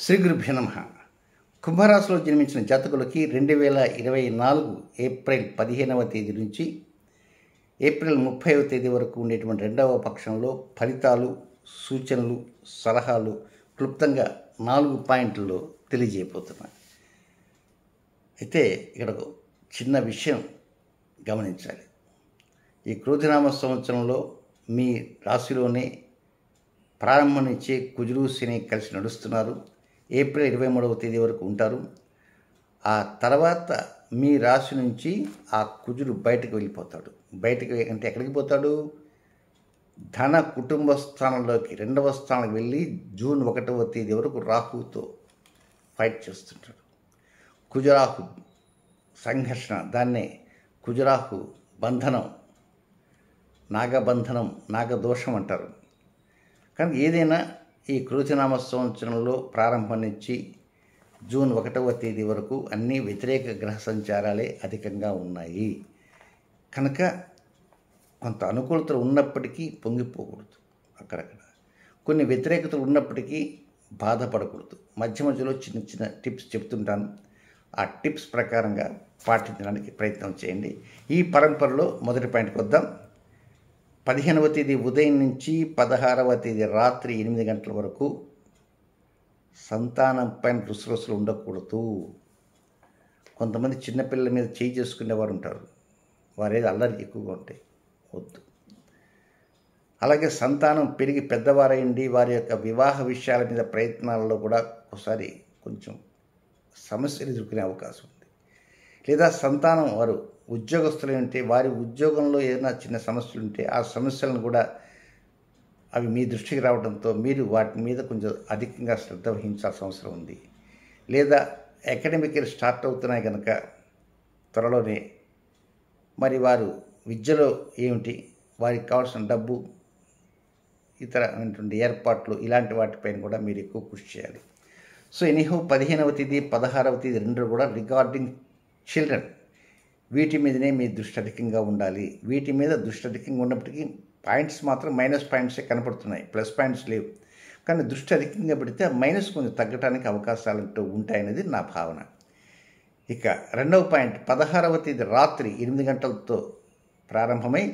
శ్రీ గురుభ్యో నమః. కుంభరాశిలో జన్మించిన జాతకులకి 2024 ఏప్రిల్ 15వ తేదీ నుంచి ఏప్రిల్ 30వ తేదీ వరకు ఉండేటువంటి రెండవ పక్షంలో ఫలితాలు, సూచనలు, సలహాలు క్లుప్తంగా 4 పాయింట్లలో తెలియజేయబోతున్నాను. అయితే ఇక్కడ ఒక చిన్న విషయం గమనించాలి. ఈ క్రోధినామ సంవత్సరంలో మీ రాశిలోనే ప్రారంభం నుంచే కుజుడు, శని కలిసి నడుస్తున్నారు. ఏప్రిల్ 23వ తేదీ వరకు ఉంటారు. ఆ తర్వాత మీ రాశి నుంచి ఆ కుజుడు బయటకు వెళ్ళిపోతాడు. బయటకు అంటే ఎక్కడికి పోతాడు? ధన కుటుంబ స్థానంలోకి, రెండవ స్థానానికి వెళ్ళి జూన్ 1వ తేదీ వరకు రాహుతో ఫైట్ చేస్తుంటాడు. కుజరాహు సంఘర్షణ, దాన్నే కుజరాహు బంధనం, నాగబంధనం, నాగదోషం అంటారు. కానీ ఏదైనా ఈ క్రోధినామ సంవత్సరంలో ప్రారంభం నుంచి జూన్ 1వ తేదీ వరకు అన్ని వ్యతిరేక గ్రహ సంచారాలే అధికంగా ఉన్నాయి. కనుక కొంత అనుకూలతలు ఉన్నప్పటికీ పొంగిపోకూడదు. అక్కడక్కడ కొన్ని వ్యతిరేకతలు ఉన్నప్పటికీ బాధపడకూడదు. మధ్య మధ్యలో చిన్న చిన్న టిప్స్ చెప్తుంటాను. ఆ టిప్స్ ప్రకారంగా పాటించడానికి ప్రయత్నం చేయండి. ఈ పరంపరలో మొదటి పాయింట్కి వద్దాం. 15వ తేదీ ఉదయం నుంచి 16వ తేదీ రాత్రి 8 గంటల వరకు సంతానం పైన రుసరుసలు ఉండకూడదు. కొంతమంది చిన్నపిల్లల మీద చేయి చేసుకునేవారు ఉంటారు. వారేది అల్లరి ఎక్కువగా ఉంటాయి, వద్దు. అలాగే సంతానం పెరిగి పెద్దవారైంది వారి యొక్క వివాహ విషయాల మీద ప్రయత్నాలలో కూడా ఒకసారి కొంచెం సమస్యలు ఎదుర్కొనే అవకాశం ఉంది. లేదా సంతానం వారు ఉద్యోగస్తులు ఉంటే వారి ఉద్యోగంలో ఏదైనా చిన్న సమస్యలు ఉంటే ఆ సమస్యలను కూడా అవి మీ దృష్టికి రావడంతో మీరు వాటి మీద కొంచెం అధికంగా శ్రద్ధ వహించాల్సిన అవసరం ఉంది. లేదా అకాడమిక్ ఇయర్ స్టార్ట్ అవుతున్నాయి కనుక త్వరలోనే మరి వారు విద్యలో ఏమిటి, వారికి కావాల్సిన డబ్బు, ఇతర ఏర్పాట్లు, ఇలాంటి వాటిపైన కూడా మీరు ఎక్కువ కృషి చేయాలి. సో ఎనీహో 15వ తేదీ 16వ తేదీ రెండు కూడా రిగార్డింగ్ చిల్డ్రన్, వీటి మీదనే మీ దృష్టి అధికంగా ఉండాలి. వీటి మీద దృష్టి అధికంగా ఉన్నప్పటికీ పాయింట్స్ మాత్రం మైనస్ పాయింట్సే కనపడుతున్నాయి, ప్లస్ పాయింట్స్ లేవు. కానీ దృష్టి అధికంగా పెడితే మైనస్ కొంచెం తగ్గడానికి అవకాశాలు ఉంటాయనేది నా భావన. ఇక రెండవ పాయింట్, 16వ తేదీ రాత్రి 8 గంటలతో ప్రారంభమై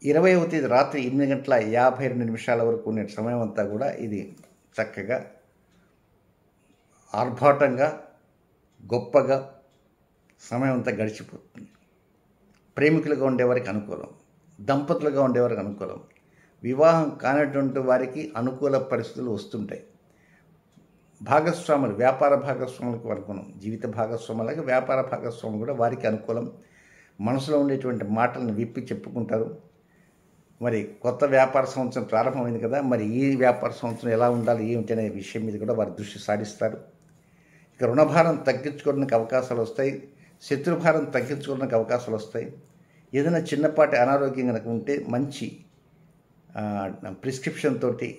20వ తేదీ రాత్రి 8 గంటల 52 నిమిషాల వరకు ఉండే సమయం అంతా కూడా ఇది చక్కగా ఆర్భాటంగా గొప్పగా సమయం అంతా గడిచిపోతుంది. ప్రేమికులుగా ఉండేవారికి అనుకూలం, దంపతులుగా ఉండేవారికి అనుకూలం, వివాహం కానటువంటి వారికి అనుకూల పరిస్థితులు వస్తుంటాయి. భాగస్వాములు, వ్యాపార భాగస్వాములకు అనుకూలం, జీవిత భాగస్వాములకి వ్యాపార భాగస్వాములు కూడా వారికి అనుకూలం. మనసులో ఉండేటువంటి మాటలను విప్పి చెప్పుకుంటారు. మరి కొత్త వ్యాపార సంవత్సరం ప్రారంభమైంది కదా, మరి ఈ వ్యాపార సంవత్సరం ఎలా ఉండాలి ఏమిటి అనే విషయం మీద కూడా వారి దృష్టి సారిస్తారు. ఇక రుణభారం తగ్గించుకోవడానికి అవకాశాలు వస్తాయి, శత్రుభారం తగ్గించుకోవడానికి అవకాశాలు వస్తాయి. ఏదైనా చిన్నపాటి అనారోగ్యం కనుక ఉంటే మంచి ప్రిస్క్రిప్షన్ తోటి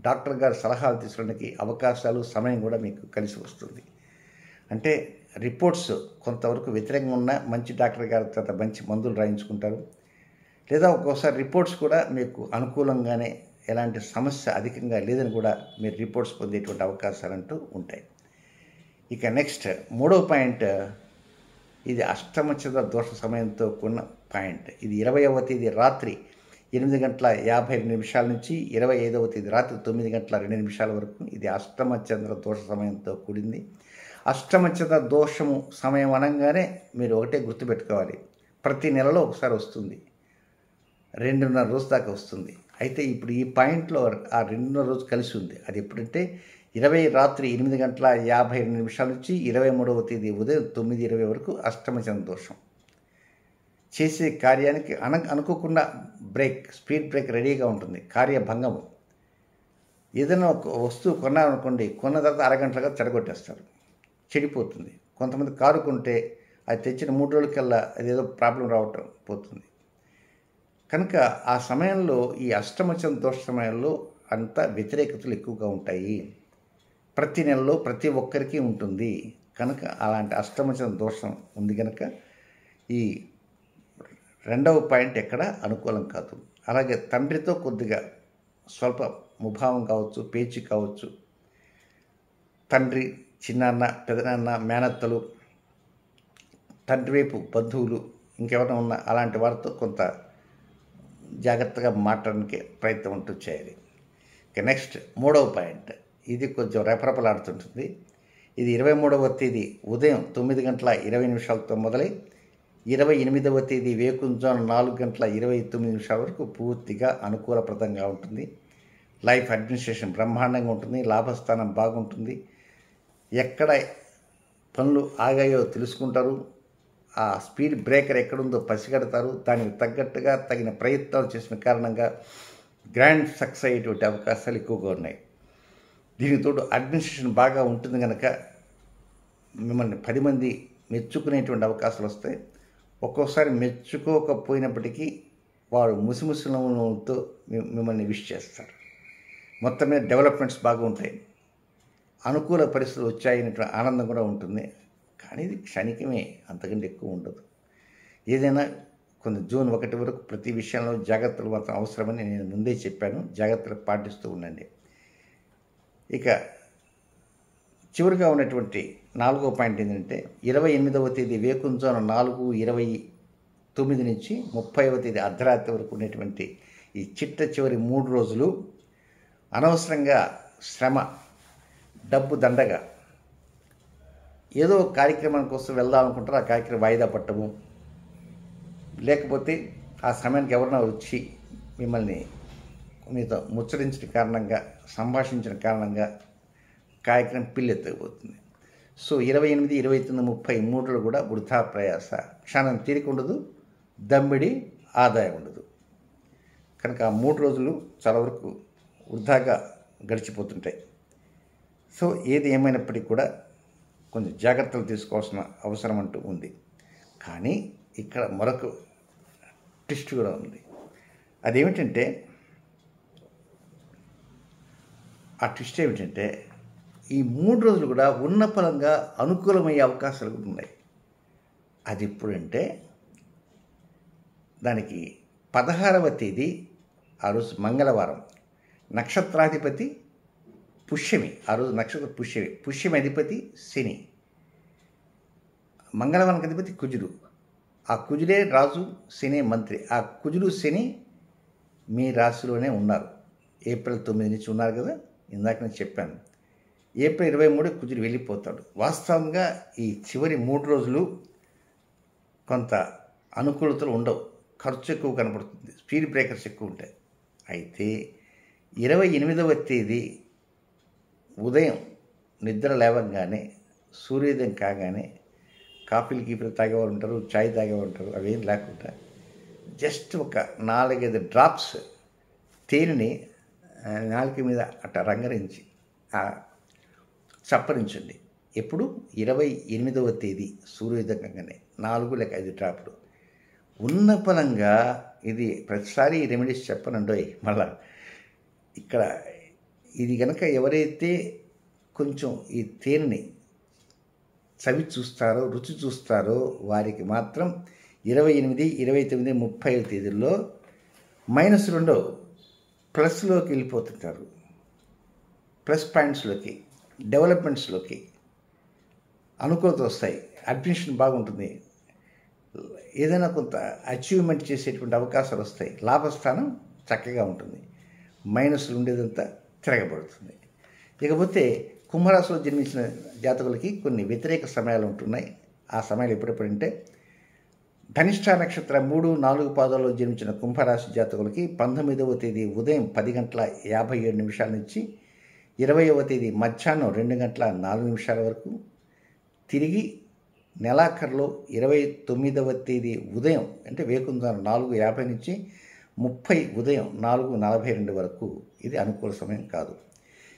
డాక్టర్ గారి సలహాలు తీసుకోవడానికి అవకాశాలు, సమయం కూడా మీకు కలిసి వస్తుంది. అంటే రిపోర్ట్స్ కొంతవరకు వ్యతిరేకంగా ఉన్న మంచి డాక్టర్ గారి తర్వాత మంచి మందులు రాయించుకుంటారు. లేదా ఒక్కోసారి రిపోర్ట్స్ కూడా మీకు అనుకూలంగానే, ఎలాంటి సమస్య అధికంగా లేదని కూడా మీరు రిపోర్ట్స్ పొందేటువంటి అవకాశాలంటూ ఉంటాయి. ఇక నెక్స్ట్ మూడవ పాయింట్, ఇది అష్టమచంద్ర దోష సమయంతో కూడిన పాయింట్. ఇది 20వ తేదీ రాత్రి 8 గంటల 52 నిమిషాల నుంచి 25వ తేదీ రాత్రి 9 గంటల 2 నిమిషాల వరకు ఇది అష్టమచంద్ర దోష సమయంతో కూడింది. అష్టమచంద్ర దోషము సమయం అనగానే మీరు ఒకటే గుర్తుపెట్టుకోవాలి, ప్రతి నెలలో ఒకసారి వస్తుంది, 2.5 రోజు దాకా వస్తుంది. అయితే ఇప్పుడు ఈ పాయింట్లో ఆ 2.5 రోజు కలిసి ఉంది. అది ఎప్పుడంటే 20 రాత్రి 8 గంటల 52 నిమిషాల నుంచి 23వ తేదీ ఉదయం 9:20 వరకు అష్టమచంద్ర దోషం. చేసే కార్యానికి అనుకోకుండా బ్రేక్, స్పీడ్ బ్రేక్ రెడీగా ఉంటుంది. కార్యభంగము. ఏదైనా ఒక వస్తువు కొన్నారనుకోండి, కొన్న తర్వాత అరగంటలుగా చెడగొట్టేస్తారు, చెడిపోతుంది. కొంతమంది కారు కొంటే అది తెచ్చిన 3 రోజులకల్లా అదేదో ప్రాబ్లం రావటం పోతుంది. కనుక ఆ సమయంలో, ఈ అష్టమచంద్ర దోష సమయంలో అంత వ్యతిరేకతలు ఎక్కువగా ఉంటాయి. ప్రతి నెలలో ప్రతి ఒక్కరికి ఉంటుంది. కనుక అలాంటి అష్టమచంద్ర దోషం ఉంది కనుక ఈ రెండవ పాయింట్ ఎక్కడ అనుకూలం కాదు. అలాగే తండ్రితో కొద్దిగా స్వల్ప ముభావం కావచ్చు, పేచి కావచ్చు, తండ్రి, చిన్నాన్న, పెదనాన్న, మేనత్తలు, తండ్రి వైపు బంధువులు ఇంకెవరైనా ఉన్నా అలాంటి వారితో కొంత జాగ్రత్తగా మాట్లాడడానికి ప్రయత్నం అంటూ చేయాలి. ఇక నెక్స్ట్ 3వ పాయింట్, ఇది కొంచెం రెపరెపలాడుతుంటుంది. ఇది 23వ తేదీ ఉదయం 9:20 మొదలై 28వ తేదీ వేకుంజాము 4:29 వరకు పూర్తిగా అనుకూలప్రదంగా ఉంటుంది. లైఫ్ అడ్మినిస్ట్రేషన్ బ్రహ్మాండంగా ఉంటుంది. లాభస్థానం బాగుంటుంది. ఎక్కడ పనులు ఆగాయో తెలుసుకుంటారు. ఆ స్పీడ్ బ్రేకర్ ఎక్కడుందో పసిగడతారు. దానికి తగ్గట్టుగా తగిన ప్రయత్నాలు చేసిన కారణంగా గ్రాండ్ సక్సెస్ అయ్యేటువంటి అవకాశాలు ఎక్కువగా ఉన్నాయి. దీనికి తోడు అడ్మినిస్ట్రేషన్ బాగా ఉంటుంది కనుక మిమ్మల్ని 10 మంది మెచ్చుకునేటువంటి అవకాశాలు వస్తాయి. ఒక్కోసారి మెచ్చుకోకపోయినప్పటికీ వారు ముసిముసితో మిమ్మల్ని విష్ చేస్తారు. మొత్తం మీద డెవలప్మెంట్స్ బాగా ఉంటాయి. అనుకూల పరిస్థితులు వచ్చాయనేటువంటి ఆనందం కూడా ఉంటుంది. కానీ ఇది క్షణికమే, అంతకంటే ఎక్కువ ఉండదు. ఏదైనా కొంత జూన్ 1 వరకు ప్రతి విషయంలో జాగ్రత్తలు మాత్రం అవసరమని నేను ముందే చెప్పాను. జాగ్రత్తలు పాటిస్తూ ఉండండి. ఇక చివరిగా ఉన్నటువంటి 4వ పాయింట్ ఏంటంటే 28వ తేదీ వేకుంజాము 4:29 నుంచి 30వ తేదీ అర్ధరాత్రి వరకు ఉన్నటువంటి ఈ చివరి 3 రోజులు అనవసరంగా శ్రమ, డబ్బు దండగా ఏదో కార్యక్రమం కోసం వెళ్దాం అనుకుంటారు. ఆ కార్యక్రమం వాయిదా పట్టము, లేకపోతే ఆ సమయానికి ఎవరైనా వచ్చి మిమ్మల్ని మీతో ముచ్చరించిన కారణంగా, సంభాషించిన కారణంగా కార్యక్రమం పిల్లెత్తకపోతుంది. సో 28, 29, 30 3 కూడా వృధా ప్రయాస, క్షణం తీరిక ఉండదు, దమ్మిడి ఆదాయం ఉండదు. కనుక ఆ 3 రోజులు చాలా వరకు వృధాగా గడిచిపోతుంటాయి. సో ఏది ఏమైనప్పటికీ కూడా కొంచెం జాగ్రత్తలు తీసుకోవాల్సిన అవసరం అంటూ ఉంది. కానీ ఇక్కడ మరొక ట్విస్ట్ కూడా ఉంది. అదేమిటంటే ఆ ట్విస్ట్ ఏమిటంటే ఈ 3 రోజులు కూడా ఉన్న ఫలంగా అనుకూలమయ్యే అవకాశాలు కూడా ఉన్నాయి. అది ఎప్పుడంటే దానికి 16వ తేదీ, ఆ రోజు మంగళవారం, నక్షత్రాధిపతి పుష్యమి. ఆ రోజు నక్షత్ర పుష్యమి, పుష్యమి అధిపతి శని, మంగళవారానికి అధిపతి కుజుడు. ఆ కుజుడే రాజు, శని మంత్రి. ఆ కుజుడు శని మీ రాశిలోనే ఉన్నారు. ఏప్రిల్ 9 నుంచి ఉన్నారు కదా, ఇందాక నేను చెప్పాను. ఏప్రిల్ 23 కుజుడు వెళ్ళిపోతాడు. వాస్తవంగా ఈ చివరి 3 రోజులు కొంత అనుకూలతలు ఉండవు, ఖర్చు ఎక్కువ కనపడుతుంది, స్పీడ్ బ్రేకర్స్ ఎక్కువ ఉంటాయి. అయితే 28వ తేదీ ఉదయం నిద్ర లేవగానే, సూర్యోదయం కాగానే కాఫీలు తాగేవాళ్ళు ఉంటారు, చాయ్ తాగేవాళ్ళు ఉంటారు. అవేం లేకుండా జస్ట్ ఒక 4-5 డ్రాప్స్ తేనెని నాలుక మీద అట్లా రంగరించి చప్పరించండి. ఎప్పుడు 28వ తేదీ సూర్యోదయం కాగానే 4 లేక 5 డ్రాపులు. ఉన్న ఫలంగా ఇది ప్రతిసారి రెమెడీస్ చెప్పనండోయ్. మళ్ళా ఇక్కడ ఇది కనుక ఎవరైతే కొంచెం ఈ తేనెని చవి చూస్తారో, రుచి చూస్తారో వారికి మాత్రం 28, 29, 30 తేదీల్లో -2 ప్లస్లోకి వెళ్ళిపోతుంటారు. ప్లస్ పాయింట్స్లోకి, డెవలప్మెంట్స్లోకి అనుకూలత వస్తాయి. అడ్మిషన్ బాగుంటుంది. ఏదైనా కొంత అచీవ్మెంట్ చేసేటువంటి అవకాశాలు వస్తాయి. లాభస్థానం చక్కగా ఉంటుంది. మైనస్లు ఉండేదంతా తిరగబడుతుంది. ఇకపోతే కుంభరాశిలో జన్మించిన జాతకులకి కొన్ని వ్యతిరేక సమయాలు ఉంటున్నాయి. ఆ సమయాలు ఎప్పుడెప్పుడంటే ధనిష్ఠ నక్షత్ర 3, 4 పాదాల్లో జన్మించిన కుంభరాశి జాతకులకి 19వ తేదీ ఉదయం 10:57 నుంచి 20వ తేదీ మధ్యాహ్నం 2:04 వరకు, తిరిగి నెలాఖరులో 29వ తేదీ ఉదయం అంటే వేకుంజాము 4:50 నుంచి 30 ఉదయం 4:42 వరకు ఇది అనుకూల సమయం కాదు.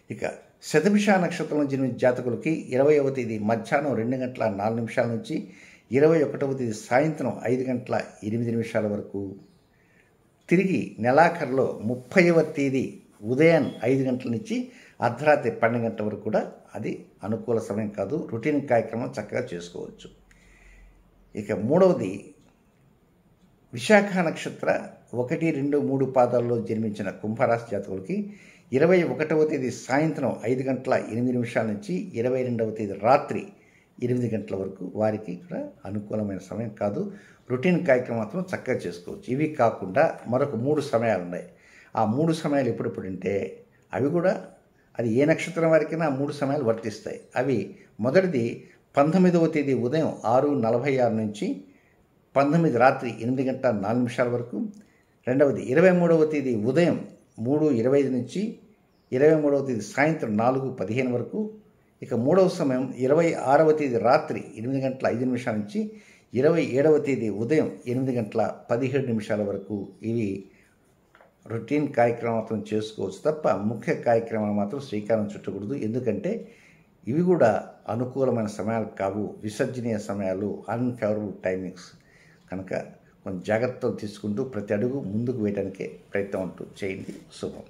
ఇక శతభిష నక్షత్రంలో జన్మించిన జాతకులకి 20వ తేదీ మధ్యాహ్నం 2:04 నుంచి 21వ తేదీ సాయంత్రం 5:08 వరకు, తిరిగి నెలాఖరులో 30వ తేదీ ఉదయం 5 గంటల నుంచి అర్ధరాత్రి 12 గంటల వరకు కూడా అది అనుకూల సమయం కాదు. రొటీన్ కార్యక్రమం చక్కగా చేసుకోవచ్చు. ఇక 3వది విశాఖ నక్షత్ర 1, 2, 3 పాదాల్లో జన్మించిన కుంభరాశి జాతకులకి 21వ తేదీ సాయంత్రం 5:08 నుంచి 22వ తేదీ రాత్రి 8 గంటల వరకు వారికి కూడా అనుకూలమైన సమయం కాదు. రొటీన్ కార్యక్రమం మాత్రం చక్కగా చేసుకోవచ్చు. ఇవి కాకుండా మరొక 3 సమయాలు ఉన్నాయి. ఆ 3 సమయాలు ఎప్పుడంటే అవి కూడా అది ఏ నక్షత్రం వారికైనా ఆ 3 సమయాలు వర్తిస్తాయి. అవి మొదటిది 19వ తేదీ ఉదయం 6:46 నుంచి 19 రాత్రి 8:04 వరకు. రెండవది 23వ తేదీ ఉదయం 3:25 నుంచి 23వ తేదీ సాయంత్రం 4:15 వరకు. ఇక మూడవ సమయం 26వ తేదీ రాత్రి 8:05 నుంచి 27వ తేదీ ఉదయం 8:17 వరకు. ఇవి రొటీన్ కార్యక్రమం మాత్రం చేసుకోవచ్చు తప్ప ముఖ్య కార్యక్రమాలు మాత్రం శ్రీకారం చుట్టకూడదు. ఎందుకంటే ఇవి కూడా అనుకూలమైన సమయాలు కావు, విసర్జనీయ సమయాలు, అన్ఫేవరబుల్ టైమింగ్స్. కనుక కొంచెం జాగ్రత్తలు తీసుకుంటూ ప్రతి అడుగు ముందుకు వేయడానికే ప్రయత్నం అంటూ చేయండి. శుభం.